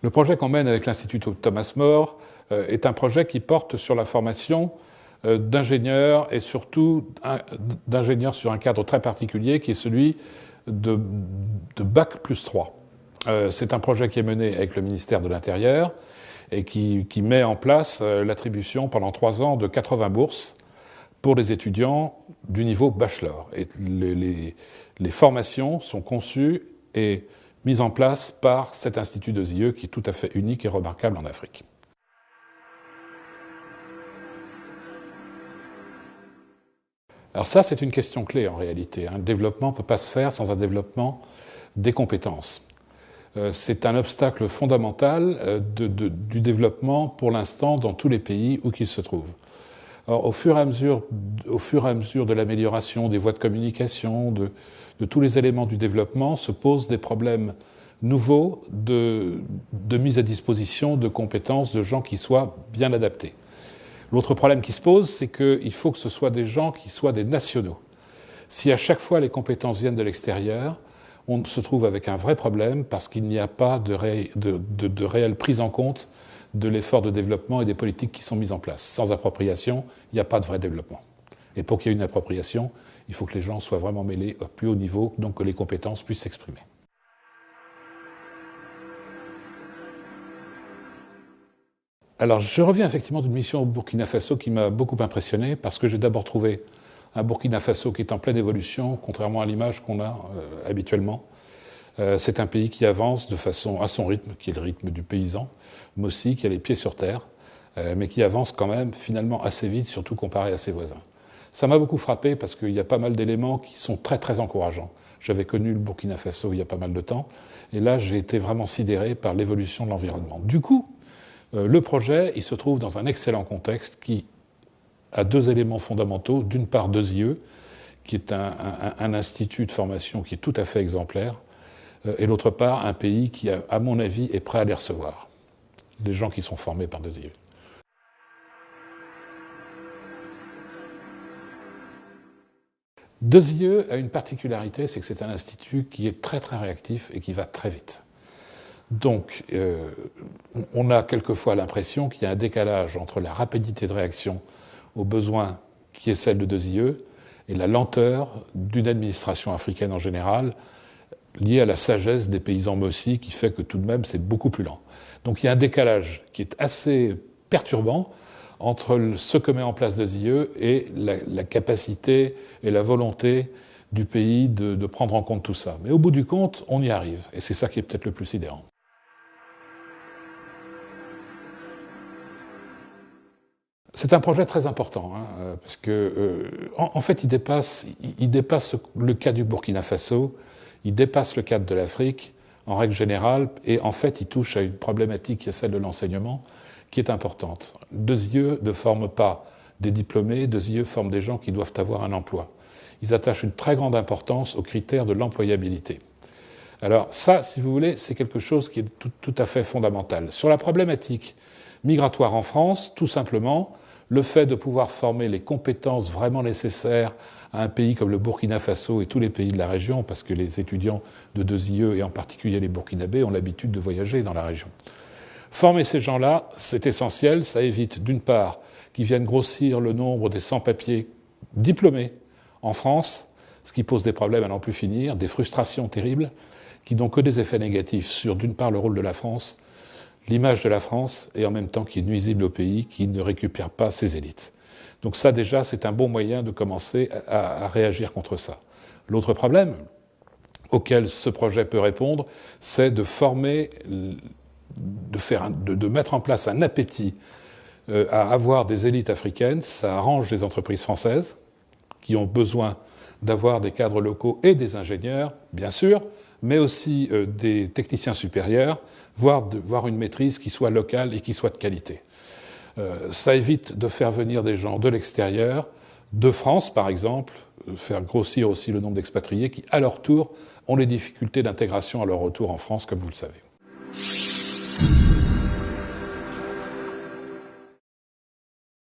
Le projet qu'on mène avec l'Institut Thomas More est un projet qui porte sur la formation d'ingénieurs et surtout d'ingénieurs sur un cadre très particulier qui est celui de Bac plus 3. C'est un projet qui est mené avec le ministère de l'Intérieur et qui met en place l'attribution pendant 3 ans de 80 bourses pour les étudiants du niveau bachelor. Et les formations sont conçues et mises en place par cet institut de ZIE qui est tout à fait unique et remarquable en Afrique. Alors ça, c'est une question clé en réalité. Le développement ne peut pas se faire sans un développement des compétences. C'est un obstacle fondamental du développement pour l'instant dans tous les pays où qu'ils se trouvent. Or, au fur et à mesure de l'amélioration des voies de communication, de tous les éléments du développement, se posent des problèmes nouveaux de mise à disposition de compétences de gens qui soient bien adaptés. L'autre problème qui se pose, c'est qu'il faut que ce soit des gens qui soient des nationaux. Si à chaque fois les compétences viennent de l'extérieur, on se trouve avec un vrai problème parce qu'il n'y a pas de réelle prise en compte de l'effort de développement et des politiques qui sont mises en place. Sans appropriation, il n'y a pas de vrai développement. Et pour qu'il y ait une appropriation, il faut que les gens soient vraiment mêlés au plus haut niveau, donc que les compétences puissent s'exprimer. Alors, je reviens effectivement d'une mission au Burkina Faso qui m'a beaucoup impressionné parce que j'ai d'abord trouvé un Burkina Faso qui est en pleine évolution, contrairement à l'image qu'on a habituellement. C'est un pays qui avance de façon à son rythme, qui est le rythme du paysan, mais aussi qui a les pieds sur terre, mais qui avance quand même finalement assez vite, surtout comparé à ses voisins. Ça m'a beaucoup frappé parce qu'il y a pas mal d'éléments qui sont très très encourageants. J'avais connu le Burkina Faso il y a pas mal de temps, et là j'ai été vraiment sidéré par l'évolution de l'environnement. Du coup, le projet, il se trouve dans un excellent contexte qui a 2 éléments fondamentaux. D'une part, ZIE, qui est un institut de formation qui est tout à fait exemplaire, et d'autre part, un pays qui, à mon avis, est prêt à les recevoir, des gens qui sont formés par ZIE. ZIE a une particularité, c'est que c'est un institut qui est très très réactif et qui va très vite. Donc, on a quelquefois l'impression qu'il y a un décalage entre la rapidité de réaction aux besoins qui est celle de ZIE et la lenteur d'une administration africaine en général, liée à la sagesse des paysans mossis qui fait que tout de même c'est beaucoup plus lent. Donc il y a un décalage qui est assez perturbant entre ce que met en place ZIE et la capacité et la volonté du pays de prendre en compte tout ça. Mais au bout du compte, on y arrive. Et c'est ça qui est peut-être le plus sidérant. C'est un projet très important, parce que, en fait, il dépasse le cas du Burkina Faso, il dépasse le cadre de l'Afrique, en règle générale, et en fait, il touche à une problématique qui est celle de l'enseignement, qui est importante. ZIE ne forme pas des diplômés, ZIE forme des gens qui doivent avoir un emploi. Ils attachent une très grande importance aux critères de l'employabilité. Alors ça, si vous voulez, c'est quelque chose qui est tout à fait fondamental. Sur la problématique migratoire en France, tout simplement, le fait de pouvoir former les compétences vraiment nécessaires à un pays comme le Burkina Faso et tous les pays de la région, parce que les étudiants de ZIE, et en particulier les Burkinabés, ont l'habitude de voyager dans la région. Former ces gens-là, c'est essentiel, ça évite d'une part qu'ils viennent grossir le nombre des sans-papiers diplômés en France, ce qui pose des problèmes à n'en plus finir, des frustrations terribles, qui n'ont que des effets négatifs sur, d'une part, le rôle de la France, l'image de la France, et en même temps qui est nuisible au pays, qui ne récupère pas ses élites. Donc ça, déjà, c'est un bon moyen de commencer à réagir contre ça. L'autre problème auquel ce projet peut répondre, c'est de former, de mettre en place un appétit à avoir des élites africaines. Ça arrange les entreprises françaises qui ont besoin d'avoir des cadres locaux et des ingénieurs, bien sûr, mais aussi des techniciens supérieurs, voire une maîtrise qui soit locale et qui soit de qualité. Ça évite de faire venir des gens de l'extérieur, de France par exemple, faire grossir aussi le nombre d'expatriés qui, à leur tour, ont les difficultés d'intégration à leur retour en France, comme vous le savez.